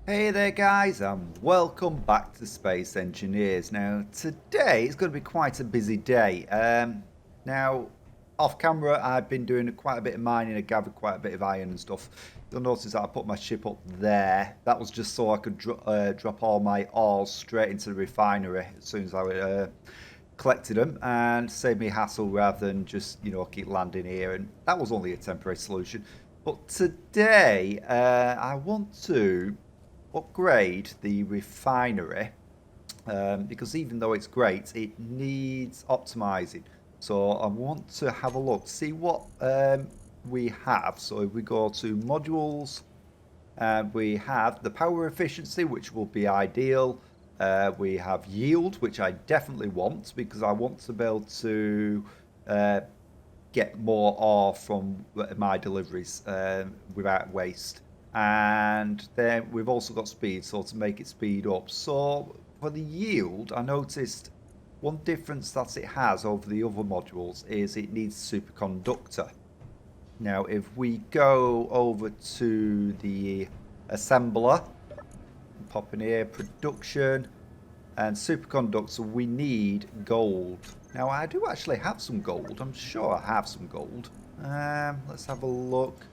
Hey there guys, and welcome back to Space Engineers. Now today it's going to be quite a busy day. Now off camera I've been doing quite a bit of mining. I gathered quite a bit of iron and stuff. You'll notice that I put my ship up there. That was just so I could drop all my ores straight into the refinery as soon as I collected them and save me hassle rather than just keep landing here. And that was only a temporary solution. But today I want to upgrade the refinery because even though it's great, it needs optimizing. So I want to have a look, see what we have. So if we go to modules, we have the power efficiency, which will be ideal. We have yield, which I definitely want because I want to be able to get more ore from my deliveries without waste. And then we've also got speed, so to make it speed up. So for the yield, I noticed one difference that it has over the other modules is it needs superconductor. Now if we go over to the assembler, pop in here, production and superconductor, we need gold. Now I do actually have some gold. I'm sure I have some gold. Let's have a look.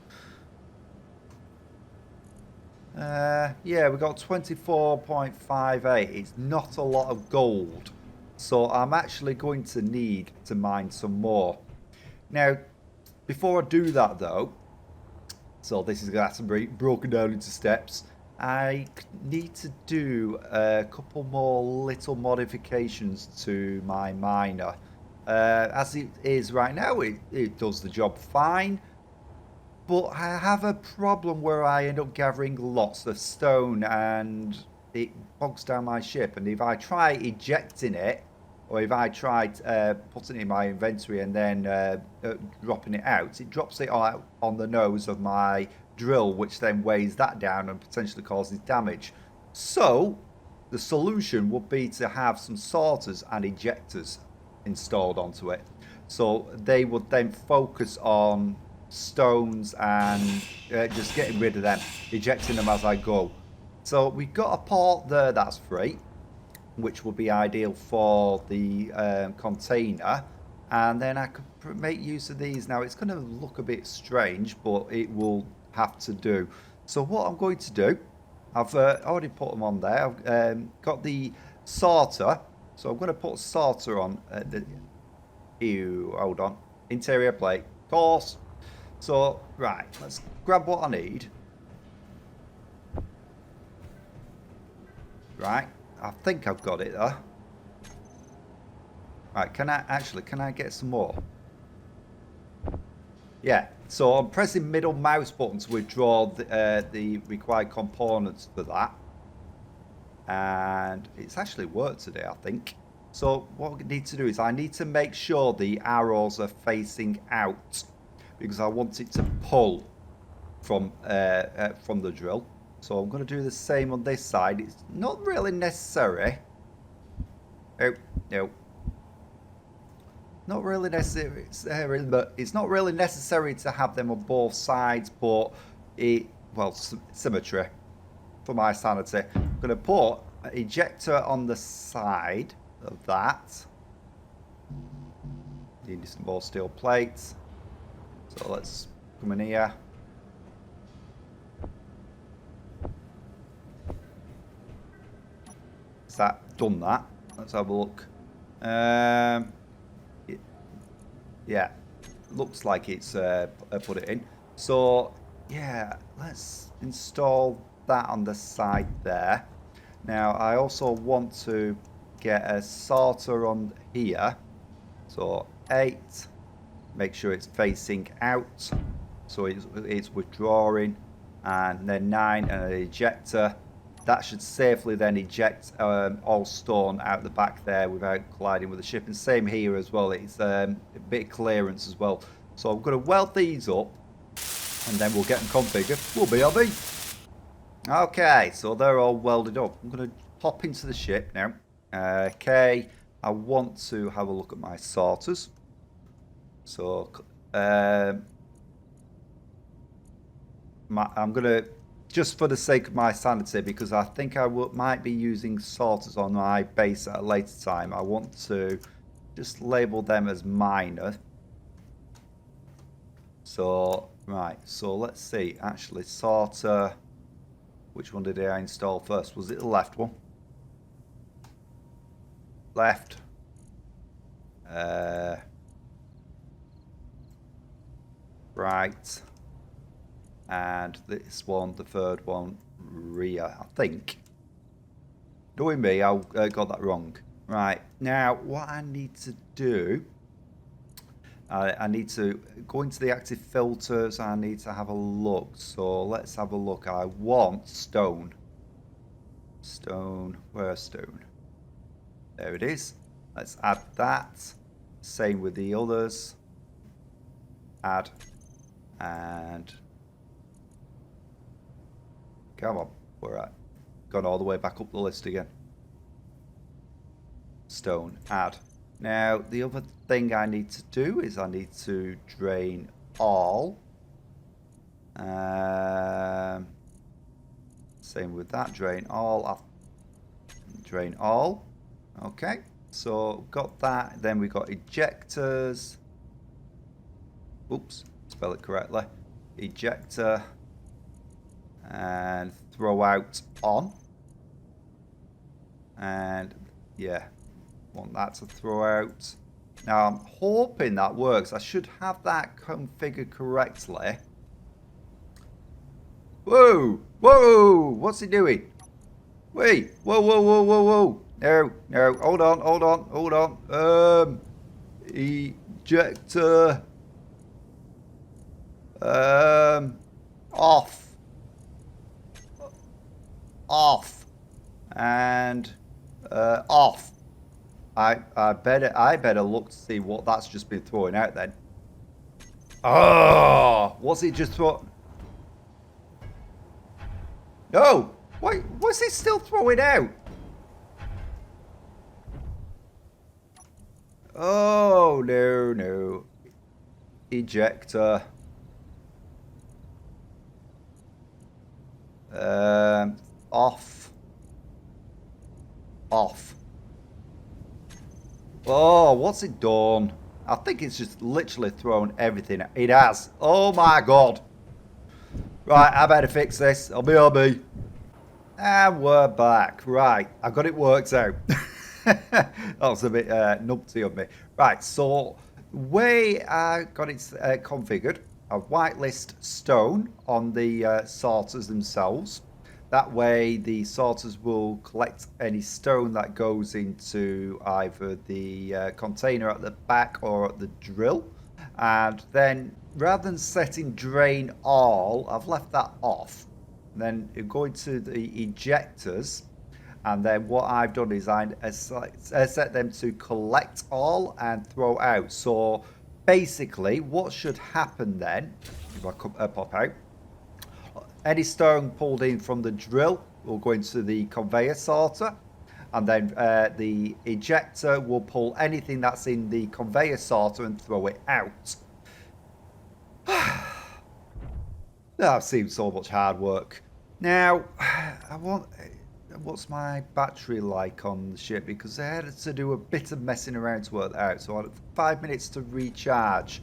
Yeah, we got 24.58. It's not a lot of gold. So I'm actually going to need to mine some more. Now, before I do that though, so this is going to have to be broken down into steps. I need to do a couple more little modifications to my miner. As it is right now, it does the job fine. But I have a problem where I end up gathering lots of stone and it bogs down my ship. And if I try ejecting it, or if I try putting it in my inventory and then dropping it out, it drops it on the nose of my drill, which then weighs that down and potentially causes damage. So the solution would be to have some sorters and ejectors installed onto it. So they would then focus on stones and just getting rid of them, ejecting them as I go. So we've got a port there that's free, which would be ideal for the container, and then I could make use of these. Now it's going to look a bit strange, but it will have to do. So what I'm going to do, I've already put them on there. I've got the sorter, so I'm going to put a sorter on hold on, interior plate, course. So, right, let's grab what I need. Right, I think I've got it there. Right, can I get some more? Yeah, so I'm pressing middle mouse button to withdraw the required components for that. And it's actually worked today, I think. So what we need to do is I need to make sure the arrows are facing out, because I want it to pull from the drill. So I'm going to do the same on this side. It's not really necessary. Oh, no. Not really necessary, but it's not really necessary to have them on both sides, but symmetry for my sanity. I'm going to put an ejector on the side of that. Need some more steel plates. So let's come in here. Is that done that? Let's have a look. Yeah, looks like it's put it in. So yeah, let's install that on the side there. Now I also want to get a sorter on here. So 8. Make sure it's facing out, so it's withdrawing, and then 9 and an ejector. That should safely then eject all stone out the back there without colliding with the ship. And same here as well, it's a bit of clearance as well. So I'm going to weld these up and then we'll get them configured. We'll be on. Okay, so they're all welded up. I'm going to hop into the ship now. Okay, I want to have a look at my sorters. So I'm going to just for the sake of my sanity, because I think I might be using sorters on my base at a later time, I want to just label them as minor. So, right, so let's see. Actually, sorter, which one did I install first? Was it the left one? Left. Right. And this one, the third one, rear, I think. Knowing me, I got that wrong. Right, now what I need to do, I need to go into the active filters, I need to have a look. So let's have a look. I want stone. Stone, where's stone? There it is. Let's add that. Same with the others. Add. And come on, we're at. Gone all the way back up the list again. Stone, add. Now, the other thing I need to do is I need to drain all. Same with that, drain all. Drain all. Okay, so got that. Then we got ejectors. Oops, spell it correctly. Ejector. And throw out on. And yeah, want that to throw out. Now I'm hoping that works. I should have that configured correctly. Whoa, whoa, what's he doing? Wait, whoa, whoa, whoa, whoa, whoa. No, no, hold on, hold on, hold on. Ejector. Off. Off. And off. I better look to see what that's just been throwing out then. Oh, what's it just throw? No, wait, what's it still throwing out? Oh no, no. Ejector. Off. Off. Oh, what's it done? I think it's just literally thrown everything. It has. Oh my god. Right, I better fix this. I'll be. And we're back. Right, I got it worked out. That was a bit numpty of me. Right, so the way I got it configured, I whitelist stone on the sorters themselves. That way the sorters will collect any stone that goes into either the container at the back or at the drill. And then rather than setting drain all, I've left that off. And then going to the ejectors. And then what I've done is I set them to collect all and throw out. So basically what should happen then, if I pop out, any stone pulled in from the drill will go into the conveyor sorter, and then the ejector will pull anything that's in the conveyor sorter and throw it out. That seems so much hard work. Now, what's my battery like on the ship? Because I had to do a bit of messing around to work that out, so I had 5 minutes to recharge.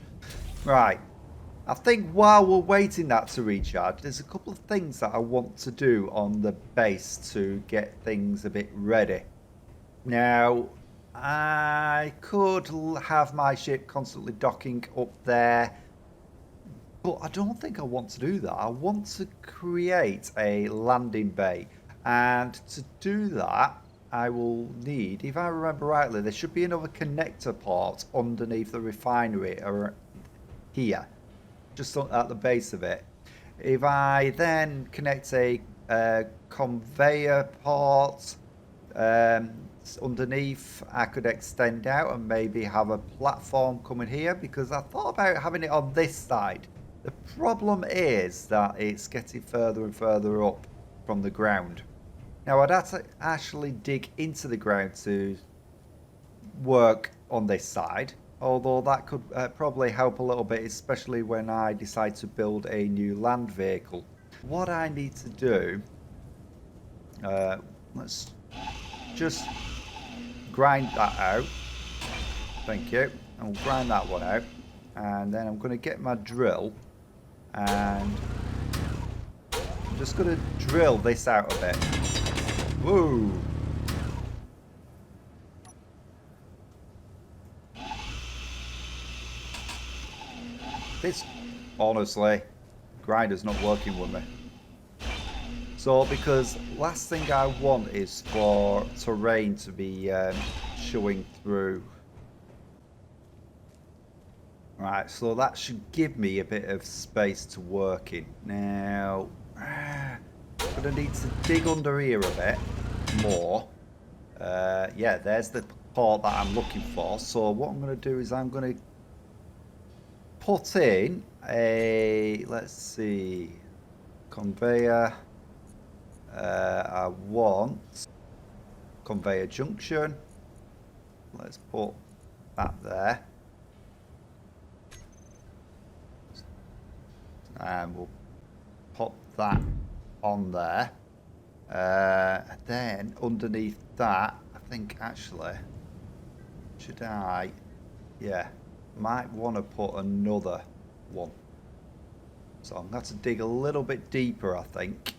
Right. I think while we're waiting that to recharge, there's a couple of things that I want to do on the base to get things a bit ready. Now, I could have my ship constantly docking up there, but I don't think I want to do that. I want to create a landing bay, and to do that, I will need, if I remember rightly, there should be another connector port underneath the refinery or here. Just at the base of it. If I then connect a conveyor port underneath, I could extend out and maybe have a platform coming here, because I thought about having it on this side. The problem is that it's getting further and further up from the ground. Now I'd have to actually dig into the ground to work on this side. Although that could probably help a little bit, especially when I decide to build a new land vehicle. What I need to do, let's just grind that out. Thank you. And we'll grind that one out. And then I'm going to get my drill and I'm just going to drill this out a bit. Woo! This, honestly, grinder's not working with me. So, because last thing I want is for terrain to be showing through. Right, so that should give me a bit of space to work in. Now, I'm going to need to dig under here a bit more. Yeah, there's the part that I'm looking for. So what I'm going to do is I'm going to put in a, let's see, conveyor. I want conveyor junction. Let's put that there. And we'll pop that on there. Then underneath that, I think actually, should I? Yeah, might want to put another one. So I'm going to have to dig a little bit deeper, I think.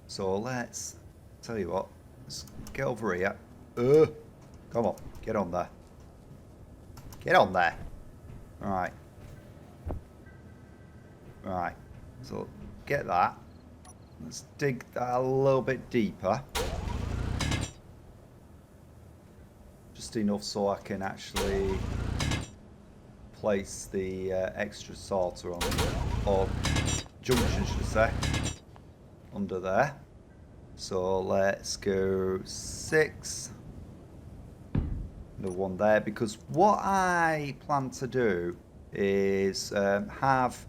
So let's tell you what. Let's get over here. Come on, get on there. Get on there. All right. Right, so get that. Let's dig that a little bit deeper. Just enough so I can actually place the extra sorter on, or junction should I say, under there. So let's go 6. Another one there, because what I plan to do is have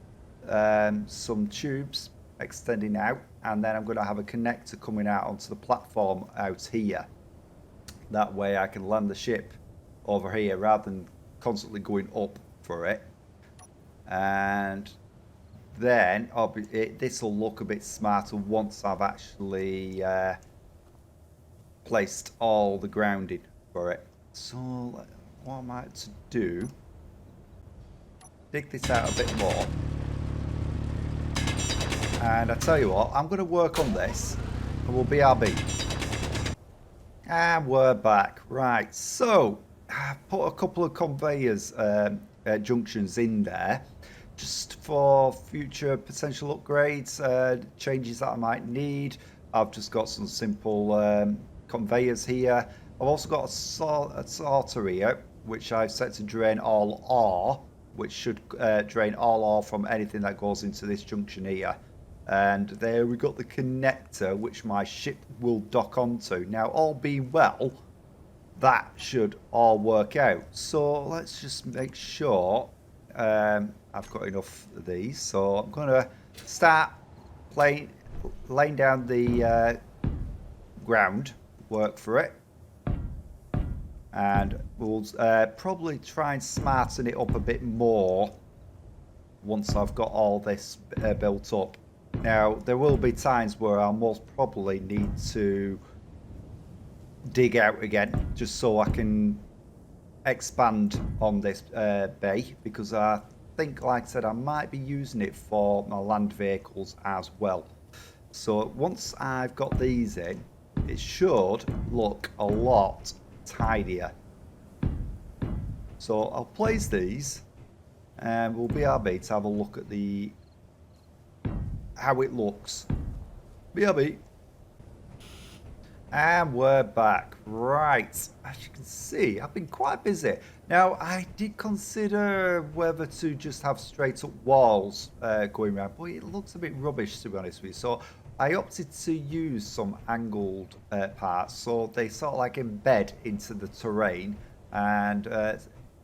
some tubes extending out, and then I'm going to have a connector coming out onto the platform out here. That way I can land the ship over here rather than constantly going up for it. And then this will look a bit smarter once I've actually placed all the grounding for it. So what I might do, dig this out a bit more. And I tell you what, I'm going to work on this and we'll BRB. And we're back. Right, so I've put a couple of conveyors junctions in there just for future potential upgrades, changes that I might need. I've just got some simple conveyors here. I've also got a sorter here, which I've set to drain all ore, which should drain all ore from anything that goes into this junction here. And there we got the connector, which my ship will dock onto. Now, all being well, that should all work out. So let's just make sure I've got enough of these. So I'm going to start laying down the ground work for it. And we'll probably try and smarten it up a bit more once I've got all this built up. Now, there will be times where I'll most probably need to dig out again, just so I can expand on this bay, because I think, like I said, I might be using it for my land vehicles as well. So once I've got these in, it should look a lot tidier. So I'll place these and we'll BRB to have a look at how it looks. BRB. And we're back. Right, as you can see, I've been quite busy. Now, I did consider whether to just have straight up walls going around, but it looks a bit rubbish, to be honest with you. So I opted to use some angled parts, so they sort of like embed into the terrain, and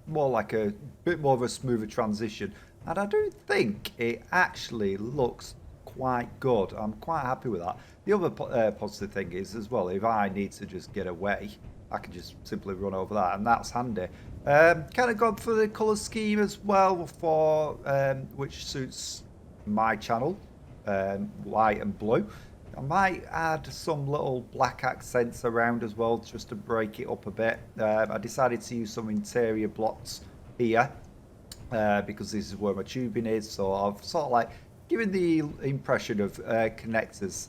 more like a bit more of a smoother transition. And I do think it actually looks quite good. I'm quite happy with that. The other positive thing is as well, if I need to just get away, I can just simply run over that, and that's handy. Kind of gone for the colour scheme as well, for which suits my channel. white and blue. I might add some little black accents around as well, just to break it up a bit. I decided to use some interior blocks here because this is where my tubing is. So I've sort of like given the impression of connectors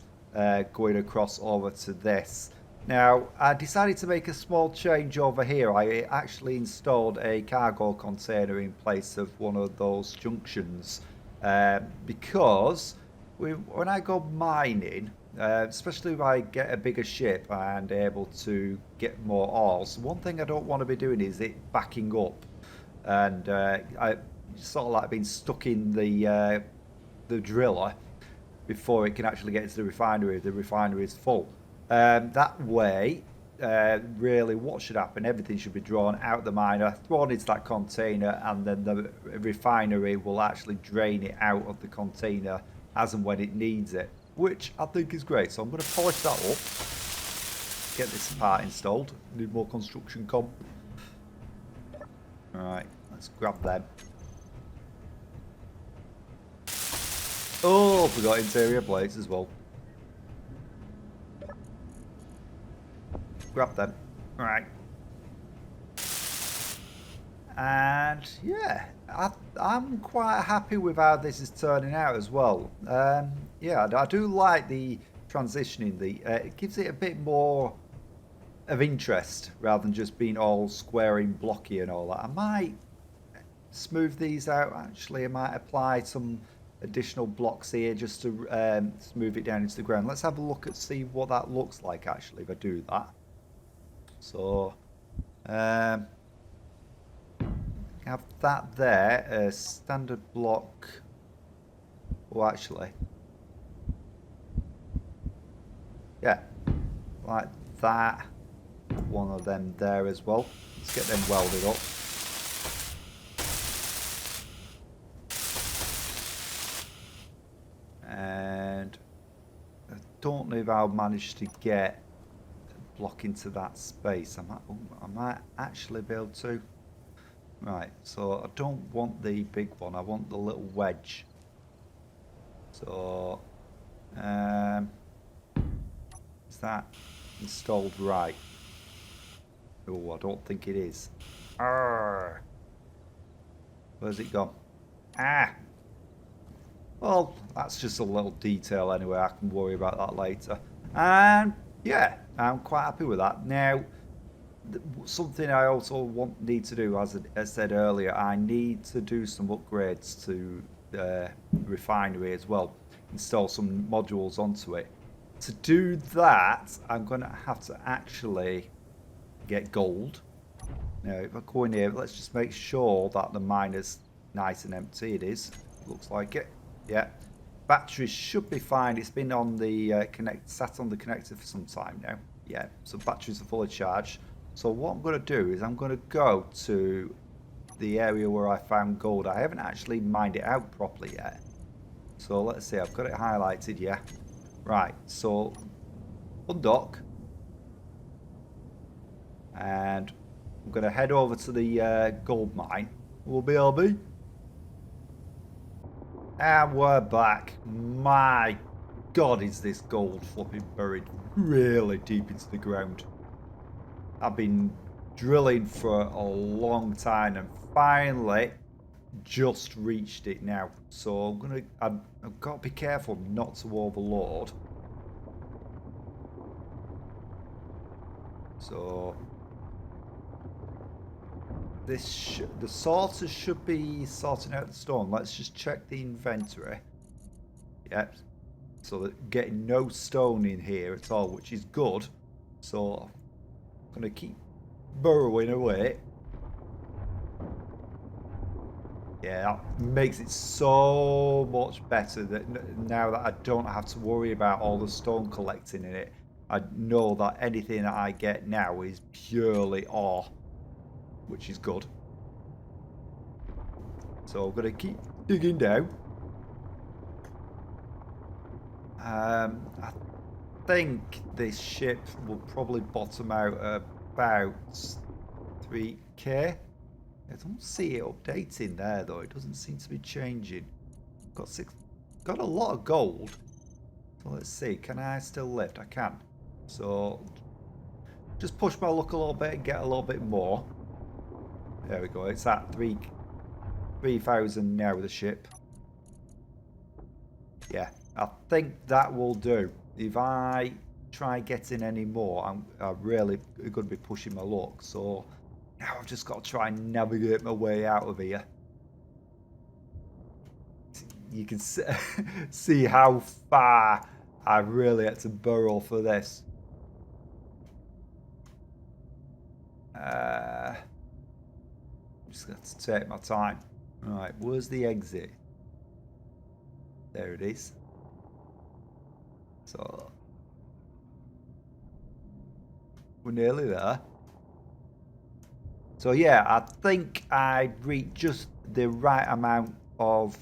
going across over to this. Now, I decided to make a small change over here. I actually installed a cargo container in place of one of those junctions because when I go mining, especially if I get a bigger ship and able to get more ores, one thing I don't want to be doing is it backing up, and I sort of like being stuck in the driller before it can actually get into the refinery if the refinery is full. That way, really what should happen, everything should be drawn out the miner, thrown into that container, and then the refinery will actually drain it out of the container as and when it needs it, which I think is great. So I'm going to polish that up, get this part installed. Need more construction comp. Alright, let's grab them. Oh, forgot interior plates as well. Grab them. Alright. And yeah, I'm quite happy with how this is turning out as well. Yeah, I do like the transitioning. It gives it a bit more of interest rather than just being all square and blocky and all that. I might smooth these out. Actually, I might apply some additional blocks here just to smooth it down into the ground. Let's have a look at see what that looks like actually if I do that. So have that there, a standard block. Oh, actually, yeah, like that. One of them there as well. Let's get them welded up. And I don't know if I'll manage to get a block into that space. I might actually be able to. Right, so I don't want the big one, I want the little wedge. So, is that installed right? Oh, I don't think it is. Arrgh. Where's it gone? Ah! Well, that's just a little detail anyway, I can worry about that later. And yeah, I'm quite happy with that. Now, something I also need to do, as I said earlier, I need to do some upgrades to the refinery as well. Install some modules onto it. To do that, I'm going to have to actually get gold. Now, if I go in here, let's just make sure that the miner's nice and empty. It is. Looks like it. Yeah. Batteries should be fine. It's been on the sat on the connector for some time now. Yeah. So batteries are fully charged. So what I'm going to do is I'm going to go to the area where I found gold. I haven't actually mined it out properly yet. So let's see, I've got it highlighted, yeah. Right, so undock. And I'm going to head over to the gold mine. Will BRB. And we're back. My God, is this gold flipping buried really deep into the ground. I've been drilling for a long time and finally just reached it now. So I've got to be careful not to overload. So the sorters should be sorting out the stone. Let's just check the inventory. Yep. So that getting no stone in here at all, which is good. So I'm going to keep burrowing away. Yeah, that makes it so much better that now that I don't have to worry about all the stone collecting in it. I know that anything that I get now is purely ore, which is good. So I'm going to keep digging down. I think this ship will probably bottom out about 3k. I don't see it updating there though. It doesn't seem to be changing. Got got a lot of gold. So let's see, can I still lift? I can. So just push my luck a little bit and get a little bit more. There we go. It's at 3,000 now, the ship. Yeah, I think that will do. If I try getting any more, I'm really going to be pushing my luck. So now I've just got to try and navigate my way out of here. You can see how far I really had to burrow for this. I'm just going to take my time. Right, where's the exit? There it is. So we're nearly there. So yeah, I think I reached just the right amount of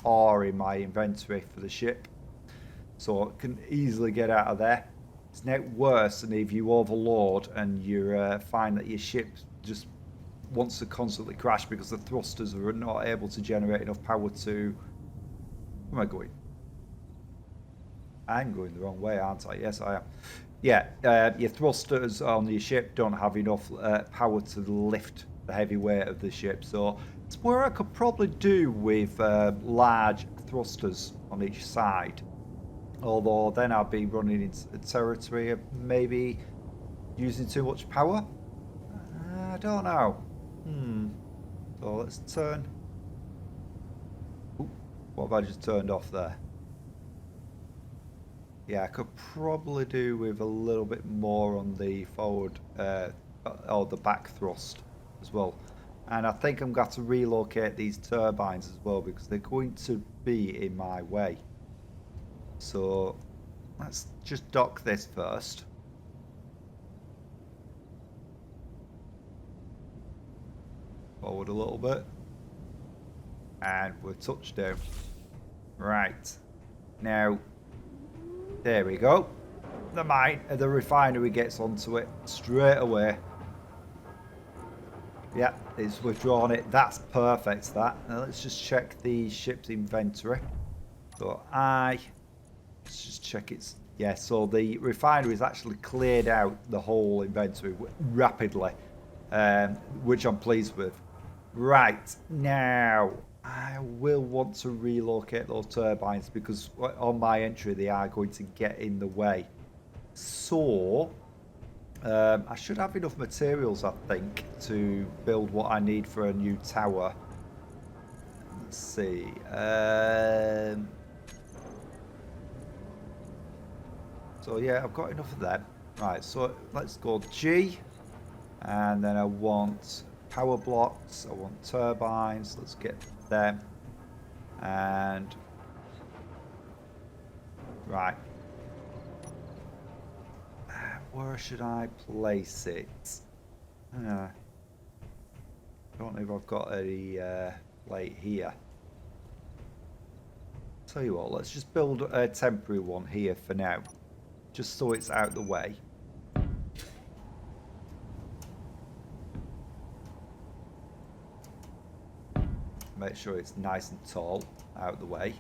ore in my inventory for the ship. So I can easily get out of there. It's now worse than if you overload and you find that your ship just wants to constantly crash because the thrusters are not able to generate enough power to... Where am I going? I'm going the wrong way, aren't I? Yes, I am. Yeah, your thrusters on your ship don't have enough power to lift the heavy weight of the ship. So it's where I could probably do with large thrusters on each side. Although then I'll be running into territory of maybe using too much power. I don't know. So let's turn. Ooh, what have I just turned off there? Yeah, I could probably do with a little bit more on the forward or the back thrust as well. And I think I'm going to relocate these turbines as well because they're going to be in my way. So let's just dock this first. Forward a little bit. And we're touchdown. Right. Now, there we go. The refinery gets onto it straight away. Yeah, it's withdrawn it. That's perfect, that. Now let's just check the ship's inventory. So let's just check its... Yeah, so the refinery has actually cleared out the whole inventory rapidly, which I'm pleased with. Right, now I will want to relocate those turbines because on my entry they are going to get in the way. So I should have enough materials, I think, to build what I need for a new tower. Let's see. So yeah, I've got enough of them. Right, so let's go G. And then I want power blocks, I want turbines, let's get them. And right. Where should I place it? I don't know if I've got any plate here. Tell you what, let's just build a temporary one here for now. Just so it's out the way. Make sure it's nice and tall out the way.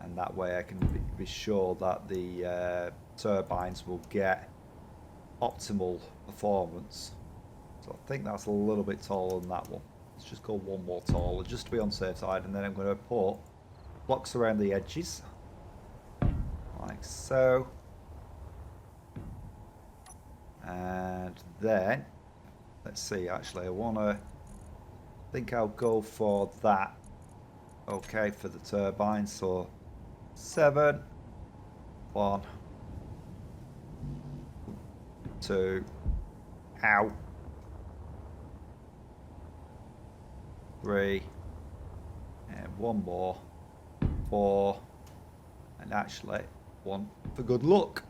And that way I can be sure that the turbines will get optimal performance. So I think that's a little bit taller than that one. Let's just go one more taller just to be on the safe side, and then I'm going to put blocks around the edges. Like so. And then, let's see, actually I think I'll go for that. Okay, for the turbine, so 7, 1, 2, ow, 3, and one more, 4, and actually 1 for good luck.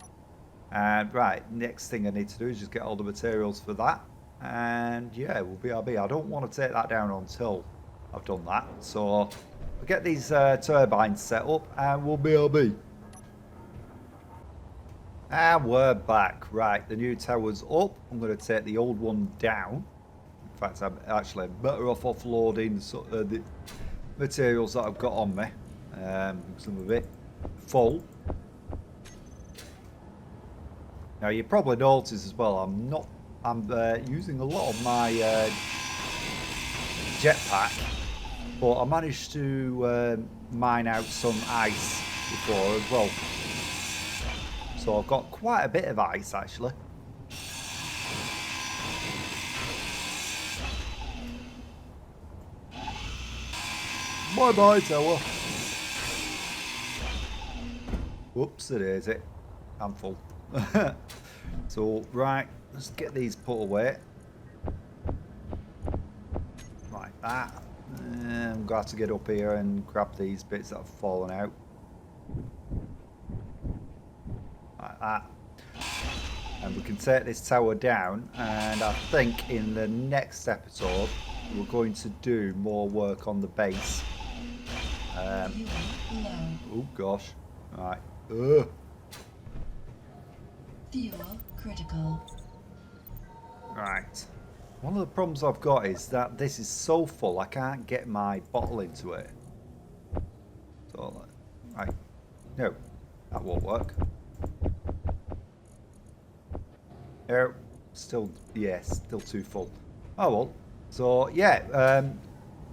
And right, next thing I need to do is just get all the materials for that, and yeah, we'll BRB. I don't want to take that down until I've done that, so we'll get these turbines set up and we'll BRB. And we're back. Right, the new tower's up. I'm going to take the old one down. In fact, I'm actually better off offloading materials that I've got on me. Some of it full. Now you probably notice as well, I'm using a lot of my jetpack, but I managed to mine out some ice before as well. So I've got quite a bit of ice actually. Bye bye tower. Whoops, it is it. I'm full. So right, let's get these put away. Like that. I'm going to have to get up here and grab these bits that have fallen out. Like that. And we can take this tower down, and I think in the next episode we're going to do more work on the base. Oh gosh. Right. Ugh. Fuel critical. Right. One of the problems I've got is that this is so full I can't get my bottle into it. So, right. No, that won't work. No, still, yes, still too full. Oh well. So yeah,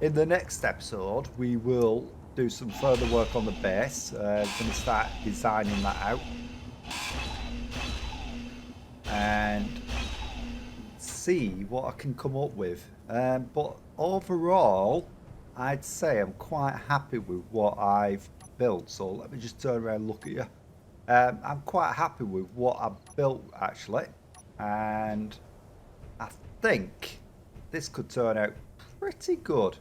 in the next episode we will do some further work on the base. Going to start designing that out. And see what I can come up with. But overall, I'd say I'm quite happy with what I've built. So let me just turn around and look at you. I'm quite happy with what I've built actually. And I think this could turn out pretty good.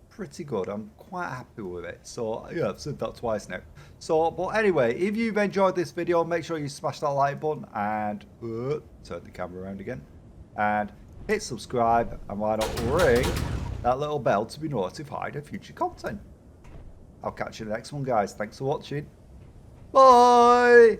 Pretty good. I'm quite happy with it. So yeah, I've said that twice now. So, but anyway, if you've enjoyed this video, make sure you smash that like button and turn the camera around again. And hit subscribe, and why not ring that little bell to be notified of future content. I'll catch you in the next one, guys. Thanks for watching. Bye!